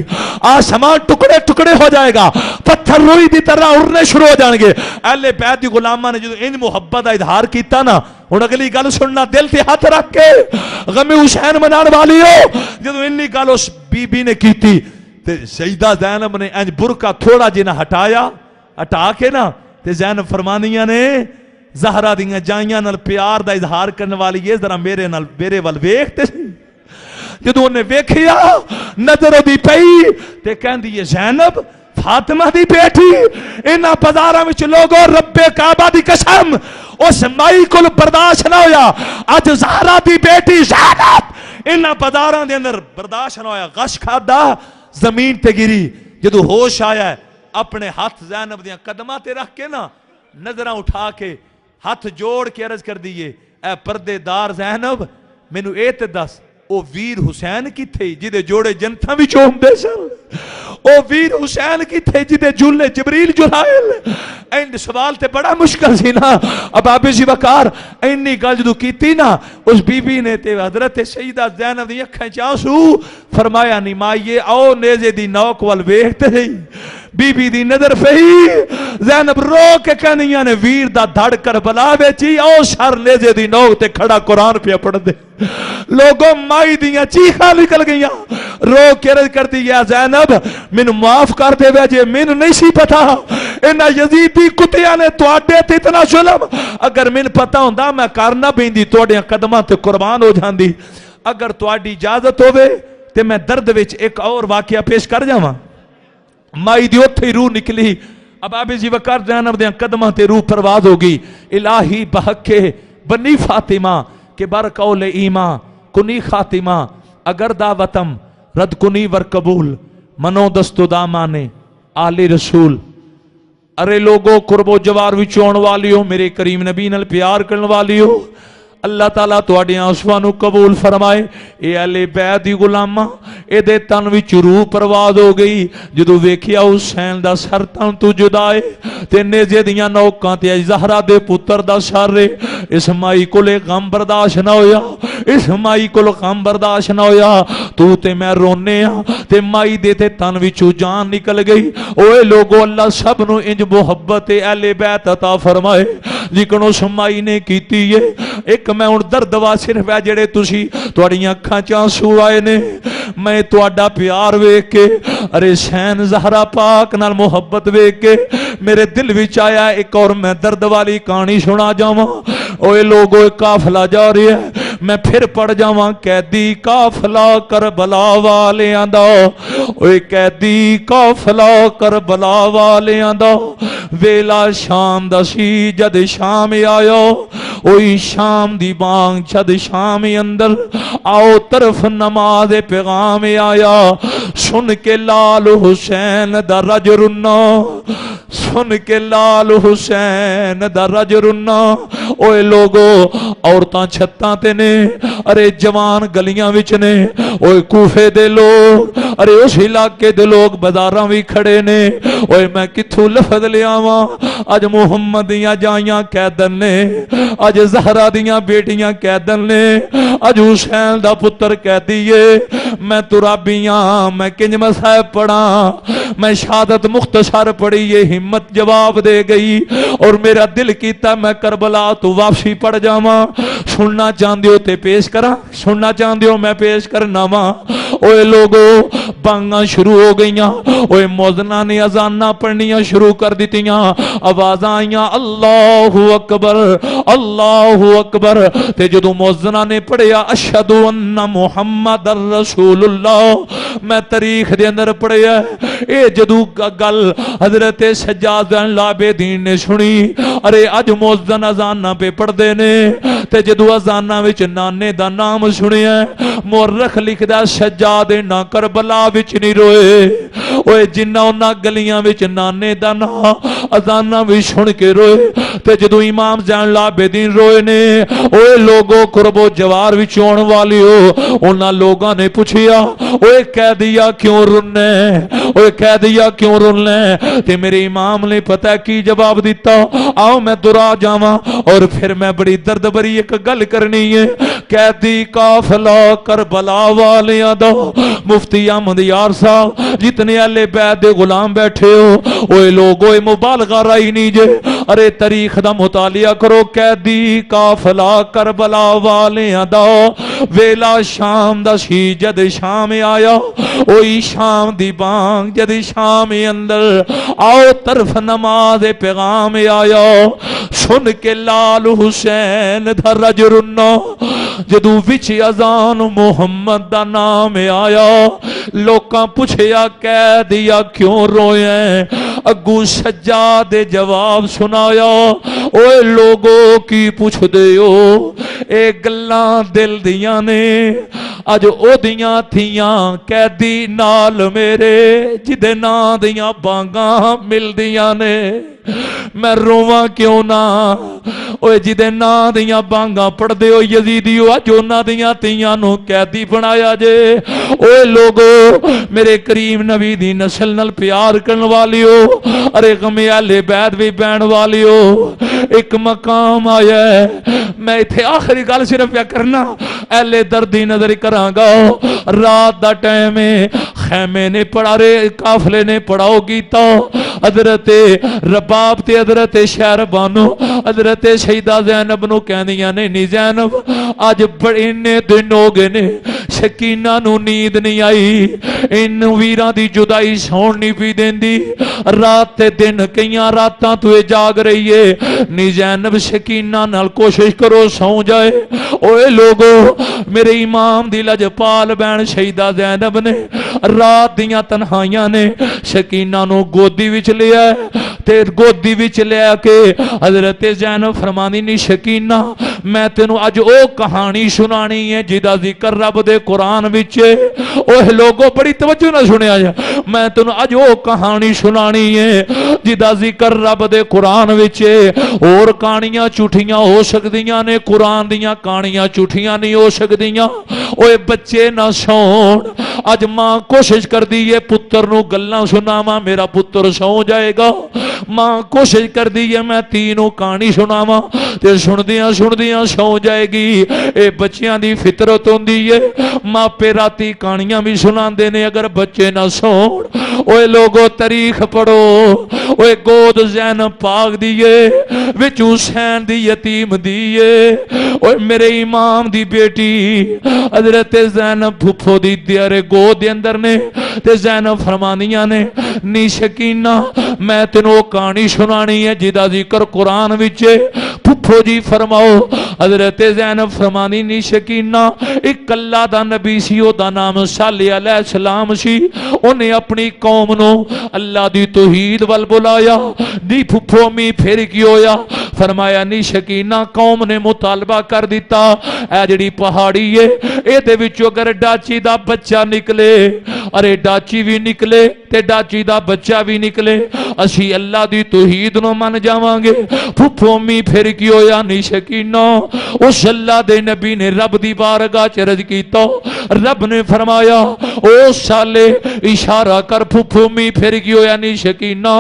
آسمان ٹکڑے ٹکڑے ہو جائے گا، پتھر روئی دی طرح اڑنے شروع ہو جان گے۔ اہل بیت دی غلاماں نے جو ان محبت کا اظہار کیتا نا، ہن اگلی گل سننا دل تے ہاتھ رکھ کے، غم حسین منان والیو، جدو انی گل اس بی بی نے کیتی تے سیدہ زینب نے انج برقع تھوڑا جنا ہٹایا، ہٹا کے نا تے زینب فرمانیاں نے زہرا دیاں جائیاں نال پیار دا اظہار کرنے والی یہ ذرا میرے نال میرے ول ویکھتے سی، جدو انہیں ویکھیا نظر دی پئی تے کہندی یہ زینب فاطمہ دی بیٹی، انہاں بازاراں وچ لوگوں رب کعبہ دی قسم اس مائی کول برداشت نہ ہویا، اج زہرا دی بیٹی زینب انہاں بازاراں دے اندر برداشت نہ ہویا، غش کھادا زمین تے گری، جدو ہوش آیا ہے اپنے ہاتھ زینب دیاں قدماں تے رکھ کے نا نظراں اٹھا کے ہاتھ جوڑ کے عرض کر دیئے، اے پردے دار زینب مینوں اے تے دس او ویر حسین کی تھے جدے جوڑے جنتاں وچ ہوندے سن، او ویر حسین کی تھے جدے جھولے جبریل جلائل، اینڈ سوال تے بڑا مشکل سی نا۔ اب آپ اسی وقار اینی گل جدو کیتی نا اس بی بی نے تے حضرت سیدہ زینب دی اکھاں چ آنسو، فرمایا نہیں مائیے آؤ نیزے دی نوک وال ویکھتے رہی، بی بی دی نظر پئی، زینب رو کے کہنیاں نے ویر دا دھڑ کر بلا بیچی، او شر نیزے دی نوک تے کھڑا قرآن پہ پڑھ دے، لوگوں مائی دیاں چیخاں نکل گئیاں، رو کے رض کر دی یا زینب مینوں معاف کر دے ویجے مینوں نہیں سی پتا، انہاں یزیدی کتیاں نے تواڈے تے اتنا ظلم، اگر مینوں پتا ہوندا میں کرنا بیندی تواڈیاں قدماں تے قربان ہو جاندی، اگر تواڈی اجازت ہوے تے میں درد وچ ایک اور واقعہ پیش کر جاواں۔ مائی دی اوتھے روح نکلی، اب آپ اسی وقت زینب دیاں قدماں تے روح پرواز ہوگی، الہی بحق کے بنی فاطمہ کے بر قول ایمان کنی خاتمہ، اگر دعوتم رد کنی ور قبول، منو دستو دامانے آل رسول۔ ارے لوگو قرب و جوار وچون والیو، میرے کریم نبی نال پیار کرن والیو، اللہ تعالیٰ تواڈیاں آنسواں نو قبول فرمائے۔ اے اہل بیت دی غلاماں اے دے تن وچ روح پرواز ہو گئی، جدو ویکھیا حسین دا سر تن تو جدائے تے نیزے دیاں نوکاں تے زہرا دے پتر دا سر، اس مائی کولے غم برداشت نہ ہویا، اس مائی کول غم برداشت نہ ہویا، تو تے میں رونے ہاں تے مائی دے تے تن وچوں جان نکل گئی۔ اوے لوگو اللہ سب نو انج محبت اہل بیت عطا فرمائے جکن اس مائی نے کیتی ہے۔ ایک میں ان درد وا صرف ہے جڑے تسی تواڈیاں اکھاں چ آنسو آئے نے، میں تواڈا پیار ویکھ کے، ارے حسین زہرا پاک نال محبت ویکھ کے میرے دل وچ آیا ایک اور میں درد والی کہانی سنا جاواں۔ اوے لوگو قافلہ جا رہی ہے، میں پھر پڑھ جاواں، قیدی قافلہ کربلا والیاں دا، اوے قیدی قافلہ کربلا والیاں دا، ویلا شام دا سی جد شام آیا، اوئی شام دی بانگ جد شام اندر آؤ طرف نماز پیغام آیا سن کے لال حسین دا رج رنا سن کے لال حسین دا رج رنا اوے لوگو عورتاں چھتاں تے نے ارے جوان گلیاں وچ نے اوے کوفے دے لوگ ارے اس علاقے دے لوگ بازاراں وی کھڑے نے اوے میں کتھوں لفظ لیاواں اج محمد دیاں جائیاں قیدن نے اج زہرا دیاں بیٹیاں قیدن نے اج حسین دا پتر قیدیے میں ترابیاں میں کنج مصائب پڑھا میں شہادت مختصر پڑھی یہ ہمت جواب دے گئی اور میرا دل کیتا میں کربلا تو واپسی پڑ جاواں سننا چاہندے ہو تے پیش کراں سننا چاہندے ہو میں پیش کرنا وا اوے لوگو بانگاں شروع ہو گئیاں اوے موذناں نے اذاناں پڑھنیاں شروع کر دتیاں آوازاں آئیاں اللہ اکبر اللہ اکبر تے جدوں موذناں نے پڑھیا اشہد ان محمد رسول اللہ میں تاریخ دے اندر پڑھیا اے جدوں گل حضرت سجاد العابدین نے سنی ارے اج موذن اذاناں پہ پڑھ دے نے تے جدوں اذاناں وچ نانے دا نام سنیا مورخ لکھدا سجاد نہ کربلا وچ نہیں روئے اوے جنہ انہاں گلیاں وچ نانے دا نام اذاناں وچ سن کے روئے تے جدوں امام زین العابدین روئے نے اوے لوگوں قرب و جوار وچ آن والیو انہاں لوگاں نے پوچھیا اوے قیدیا کیوں رونے اوے قیدیا کیوں رونے تے میرے امام نے پتہ کی جواب دیتا آؤ میں درا جاواں اور پھر میں بڑی درد بری ایک گل کرنی ہے قیدی قافلہ کربلا والیاں دا مفتی احمد یار صاحب جتنے اہل بیت دے غلام بیٹھے ہو اوے لوگو مبالغہ رائی نہیں جے ارے تاریخ دا مطالعہ کرو قیدی قافلہ کربلا والیاں دا ویلا شام دا سی جد شام آیا اوئی شام دی بانگ جد شام اندر آؤ طرف نماز پیغام آیا سن کے لال حسین دا رج رنا جدو وچ اذان محمد دا نام آیا لوکاں پوچھیا کہہ دیا کیوں روئے اگو سجاد جواب سنایا اوے لوگو کی پوچھ دیو اے گلاں دل دیاں نے اج او دیاں تھیاں قیدی نال میرے جدے نا دیاں بانگاں مل دیاں نے میں رواں کیوں نہ اوے جدے نا دیاں بانگاں پڑھ دے ہو یزیدیو اج انہاں دیاں تیاں نو قیدی بنایا جے اوے لوگو میرے کریم نبی دی نسل نال پیار کرن والیو ارے غم اہل بیت بھی بہن والیو ایک مقام آیا ہے میں ایتھے آخری گل صرف کیا کرنا اہل دردی نظر کراں گا رات دا ٹائم ہے خیمے نے پڑھا رے قافلے نے پڑھاؤ گیتا حضرت رباب تے حضرت شہر بانو حضرت شہیدہ زینب نو کہندیاں نے نی زینب آج بڑے نے دن ہو گئے نے سکینہ نو نیند نہیں آئی ان ویران دی جدائی سون نہیں پی دین دی رات تے دن کئیاں راتاں تو جاگ رہی ہے نی زینب سکینہ نال کوشش کرو سو جائے اوے لوگو میرے امام دی لجپال بہن شہیدہ زینب نے رات دیاں تنہائیاں نے سکینہ نو گودی وچ لیا تے گودی وچ لیا کہ حضرت زینب فرمانی نی سکینہ میں تینو اج او کہانی سنانی ہے جدا ذکر رب دے قرآن وچ اوہ لوگو بڑی توجہ نہ سنیا جا میں تینو اج او کہانی سنانی ہے جدا ذکر رب دے قرآن وچ اور کہانیاں جھوٹیاں ہو سکدیاں نے قرآن دیاں کہانیاں جھوٹیاں نہیں ہو سکدیاں اوے بچے نہ سون اج ماں کوشش کر دی ہے پتر نو گلاں سناواں میرا پتر سو جائے گا ماں کوشش کر دی ہے میں تینوں کہانی سناواں تے سندیاں سو جائے گی اے بچیاں دی فطرت ہوندی ہے ماں پہ راتی کہانیاں بھی سناندے نے اگر بچے نہ سون اوے لوگو تاریخ پڑھو اوے گود زینب پاک دیئے وچ حسین دی یتیم دیئے اوے میرے امام دی بیٹی حضرت زینب پھپھو دی دیارے گود دے اندر نے تے زینب فرمانیاں نے نی سکینہ میں تینوں کہانی سنانی ہے جدا ذکر قرآن وچے پھپھو جی فرماؤ حضرت زینب فرمانی نی سکینہ ایک اللہ دا نبی سی او دا نام صالح علیہ السلام سی انہیں اپنی قوم نو اللہ دی توحید وال بلایا دی پھپھو می پھر کی ہویا فرمایا نی شکینہ قوم نے مطالبہ کر دیتا اے جڑی پہاڑی ہے اے دے وچوں اگر ڈاچی دا بچہ نکلے ارے ڈاچی بھی نکلے تے ڈاچی دا بچہ بھی نکلے اسی اللہ دی توحید نو من جاواں گے پھپھو می پھر کی ہویا نی شکینہ اس اللہ دے نبی نے رب دی بارگاہ چ عرض کیتا رب نے فرمایا او سالے اشارہ کر پھپھو می پھر کی ہویا نی شکینہ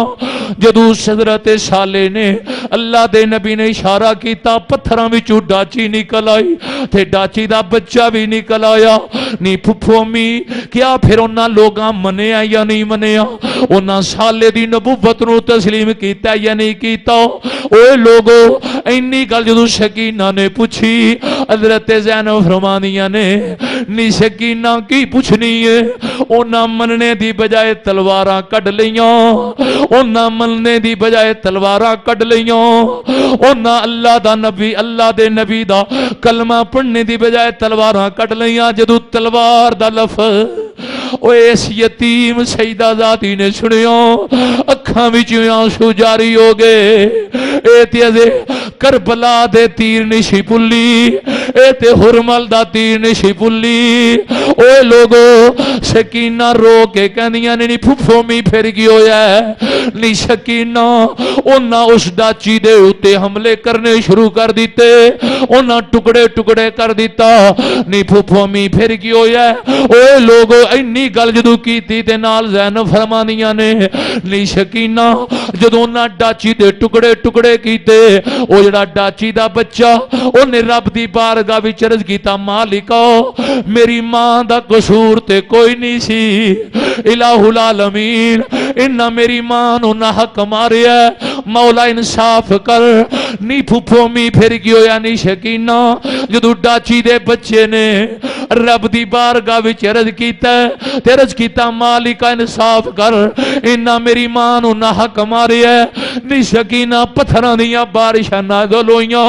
جدو حضرت سالے نے اللہ دے نبی نے اشارہ کیتا پتھراں وچوں ڈاچی نکل آئی تے ڈاچی دا بچہ بھی نکل آیا نی پھپھو می کیا پھر انہاں لوگاں منیا یا نہیں منیا انہاں سالے دی نبوت نو تسلیم کیتا یا نہیں کیتا اوے لوگو اینی گل جدو شکینہ نے پوچھی حضرت زینب فرمانیاں نے نی شکینہ کی پوچھنی ہے انہاں مننے دی بجائے تلواراں کڈ لیاں انہاں مننے دی بجائے تلواراں کڈ لیاں انہاں اللہ دا نبی اللہ دے نبی دا کلمہ پڑھنے دی بجائے تلواراں کڈ لیاں جدو تلوار دا لفظ اوے اس یتیم سیدہ ذاتی نے سنیا اکھاں وچ آنسو جاری ہو گئے اے تے کربلا دے تیر نشی پلی اے تے حرمل دا تیر نشی پلی اوے لوگو شکینہ رو کے کہندیاں نے نی پھپھو می پھر گئی ہویا ہے نی شکینہ انہاں اس ڈاچی دے اوتے حملے کرنے شروع کر دیتے انہاں ٹکڑے ٹکڑے کر دیتا نی پھپھو می پھر گئی ہویا ہے اوے لوگو اینی گل جدو کیتی تے نال زینب فرمانیاں نے نی شکینہ جدو انہاں ڈاچی دے ٹکڑے ٹکڑے کیتے او جڑا ڈاچی دا بچہ انہیں رب دی بارگاہ وچ عرض کیتا مالکا میری ماں دا قصور تے کوئی نہیں سی الہ العالمین انہاں میری ماں نو نہ حق ماریا مولا انصاف کر نی پھپھو می پھر گئی ہویا نی شکینہ جدو ڈاچی دے بچے نے رب دی بارگاہ وچ عرض کیتا تے عرض کیتا مالکا انصاف کر انہاں میری ماں نو نہ حق ماریا نی شکینہ پتھراں دیاں بارشاں نازل ہوئیاں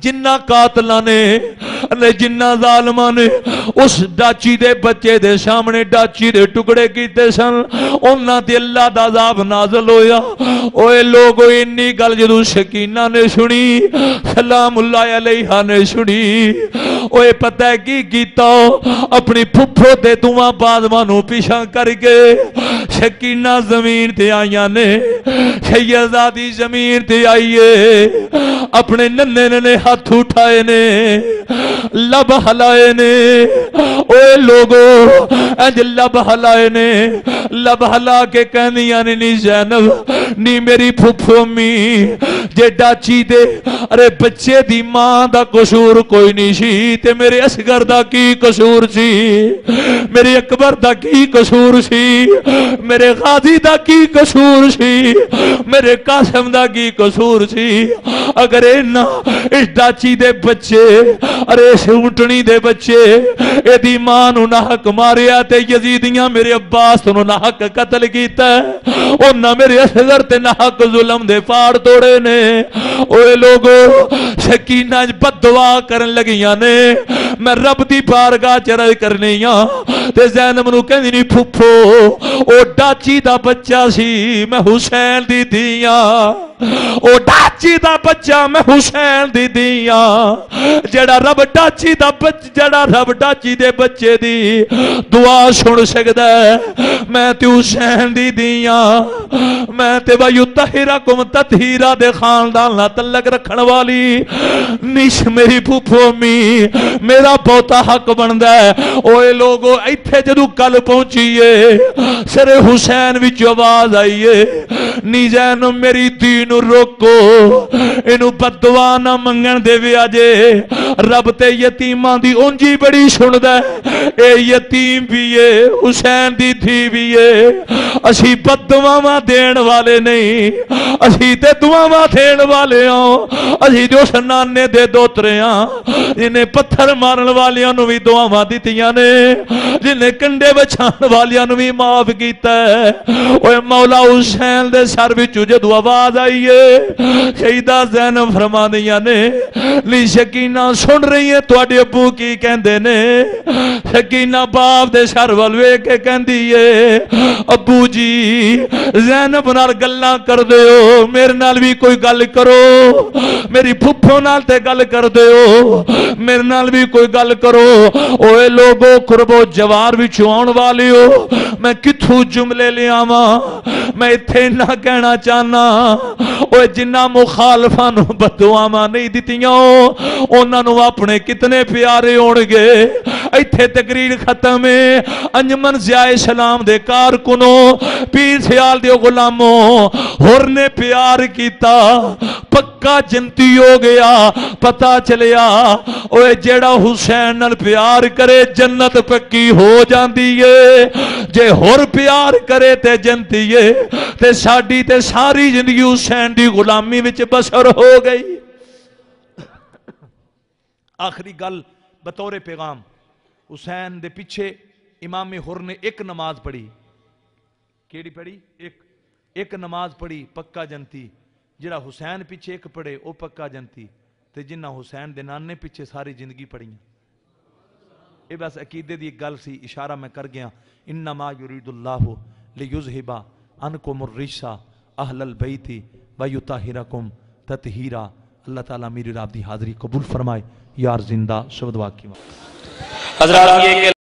جنہ قاتلہ نے جنہ ظالمہ نے اس ڈاچی دے بچے دے سامنے ڈاچی دے ٹکڑے کیتے سن انہاں تے اللہ دا عذاب نازل ہویا اوے لوگو انی گل جدو شکینہ نے سنی سلام اللہ علیہ نے سنی اوے پتہ ہے کی کیتا اپنی پھپھو تے دعا بازوانوں پیچھا کر کے شکینہ زمین تے آئیاں نے شہزادی زمین تے آئیے اپنے ننے ننے ہاتھ اٹھائے نے لب ہلائے نے اوے لوگو انج لب ہلائے نے لب ہلا کے کہنیاں نے نی زینب نی میری پھپھو می جے ڈاچی دے ارے بچے دی ماں دا قصور کوئی نہیں سی تے میرے اصغر دا کی قصور سی میرے اکبر دا کی قصور سی میرے غازی دا کی قصور سی میرے قاسم دا کی قصور سی اگر اینا اس ڈاچی دے بچے ارے اس اونٹنی دے بچے اے دی ماں نو نہ حق ماریا تے یزیدیاں میرے عباس نو نہ حق قتل کیتا ہے انہاں میرے اصغر تے نہ حق ظلم دے پاڑ توڑے نے اوے لوگو شکینہ بد دعا کرن لگیاں نے میں رب دی بارگاہ چ عرض کرنیاں تے زینب نو کہندی نی پھپھو او ڈاچی دا بچہ سی میں حسین دی دیاں او ڈاچی دا بچہ میں حسین دی دیاں جڑا رب ڈاچی دا بچہ جڑا رب ڈاچی دے بچے دی دعا سن سکدا ہے میں تے حسین دی دیاں میں تے وَيُطَهِّرَكُمْ تَطْهِيرًا دے خاندان نال تعلق رکھن والی نش میری پھپھو می میرا بہتا حق بندا ہے اوے لوگو ایتھے جدو کل پہنچیے سر حسین وچ آواز آئیے نی زینب میری دین روکو اینو بد دعا نہ منگن دے وے اجے رب تے یتیماں دی اونجی بڑی سندا ہے اے یتیم بھی اے حسین دی تھی بھی اے اسی بد دعاواں دین والے نہیں اسی تے دعاواں دین والے ہاں اسی جو نانے دے دوترے ہاں جنہیں پتھر مارن والیاں نو بھی دعاواں دتیاں نے جنہیں کنڈے بچھان والیاں نو بھی معاف کیتا ہے اوے مولا حسین دے سر وچوں جدوں آواز آئی ہے شہیدہ زینب فرماندیاں نے لی شکینہ سن رہی ہیں تواڈے ابو کی کہندے نے سکینہ باپ دے سر ول ویکھ کے کہندی ہے ابو جی زینب نال گلاں کر دیو میرے نال بھی کوئی گل کرو میری پھپھو نال تے گل کر دیو میرے نال بھی کوئی گل کرو اوے لوگو قربو جوار وچ آن والیو میں کتھوں جملے لے آواں میں ایتھے نہ کہنا چاہنا اوے جنہ مخالفاں نو بددعاواں نہیں دتیاں انہاں نو اپنے کتنے پیارے ہون گے ایتھے تقریر ختم ہے انجمن ضیاء اسلام دے کارکنوں پیر سیال دیو غلاموں ہور نے پیار کیتا پکا جنتی ہو گیا پتا چلیا اوے جیڑا حسین نال پیار کرے جنت پکی ہو جاندی ہے جے ہور پیار کرے تے جنتی ہے تے ساڈی تے ساری زندگی حسین دی غلامی وچ بسر ہو گئی آخری گل بطور پیغام حسین دے پیچھے امام حر نے ایک نماز پڑھی کیڑی پڑھی ایک نماز پڑھی پکا جنتی جڑا حسین پیچھے ایک پڑھے او پکا جنتی تے جنہ حسین دے نانے پیچھے ساری زندگی پڑھی اے بس عقیدے دی ایک گل سی اشارہ میں کر گیا انما یرید اللہ لیذھب عنکم الرجس اہل البیت ویطہرکم تطہیرا اللہ تعالیٰ میری رب دی حاضری قبول فرمائے یار زندہ شبد واقعی حضرات یہ